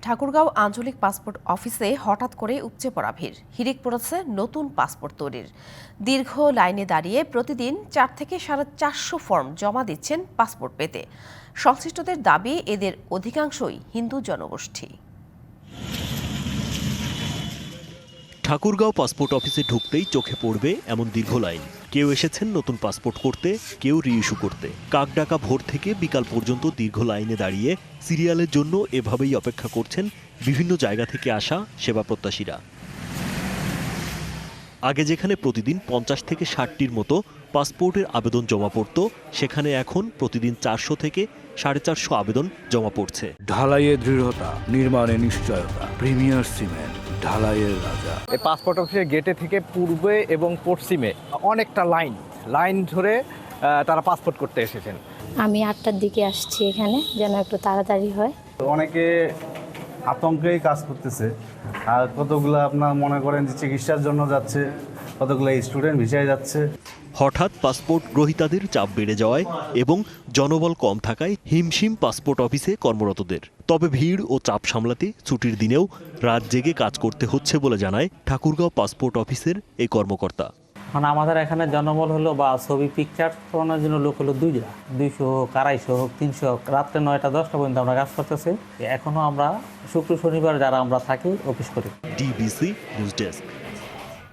ঠাকুরগাঁও আঞ্চলিক পাসপোর্ট অফিসে হঠাৎ করে উপচে পড়া ভিড়। হিড়িক পড়েছে নতুন পাসপোর্ট তৈরির। দীর্ঘ লাইনে দাঁড়িয়ে প্রতিদিন 4 থেকে 450 ফর্ম জমা দিচ্ছেন পাসপোর্ট পেতে। সংশ্লিষ্টদের দাবি, এদের অধিকাংশই হিন্দু জনগোষ্ঠী। ঠাকুরগাঁও পাসপোর্ট অফিসে ঢুকতেই চোখে পড়বে এমন দীর্ঘ লাইন। কেউ এসেছেন নতুন পাসপোর্ট করতে, কেউ রিইস্যু করতে। কাকডাকা ভোর থেকে বিকাল পর্যন্ত দীর্ঘ লাইনে দাঁড়িয়ে সিরিয়ালের জন্য এভাবেই অপেক্ষা করছেন বিভিন্ন জায়গা থেকে আসা সেবা প্রত্যাশীরা। আগে যেখানে প্রতিদিন 50 থেকে 60টির মতো পাসপোর্টের আবেদন জমা পড়ত, সেখানে এখন প্রতিদিন 400 থেকে 450 আবেদন জমা পড়ছে। ঢালাইয়ে দৃঢ়তা, নির্মাণে নিশ্চয়তা, প্রিমিয়ার সিমেন্ট, ঢালাইয়ের রাজা। এই পাসপোর্ট অফিসের গেটে থেকে পূর্বে এবং পশ্চিমে অনেকটা লাইন ধরে তারা পাসপোর্ট করতে এসেছেন। আমি 8টার দিকে আসছি এখানে, যেন একটু তাড়াতাড়ি হয়। অনেকে আতঙ্কেই কাজ করতেছে, আর কতগুলো আপনার মনে করেন যে চিকিৎসার জন্য যাচ্ছে, কতগুলো স্টুডেন্ট ভিসায় যাচ্ছে। হঠাৎ পাসপোর্ট গ্রহীতাদের চাপ বেড়ে যাওয়ায় এবং জনবল কম থাকায় হিমশিম পাসপোর্ট অফিসে কর্মরতদের। তবে ভিড় ও চাপ সামলাতে ছুটির দিনেও রাত জেগে কাজ করতে হচ্ছে বলে জানায় ঠাকুরগাঁও পাসপোর্ট অফিসের এই কর্মকর্তা। মানে আমাদের এখানে জনবল হলো বা ছবি পিকচার করানোর জন্য লোক হলো 200 হোক, 250 হোক, 300 হোক, রাত্রে 9টা 10টা পর্যন্ত আমরা কাজ করতেছি। এখনো আমরা শুক্র শনিবার যারা আমরা থাকি অফিস করি। DBC news desk.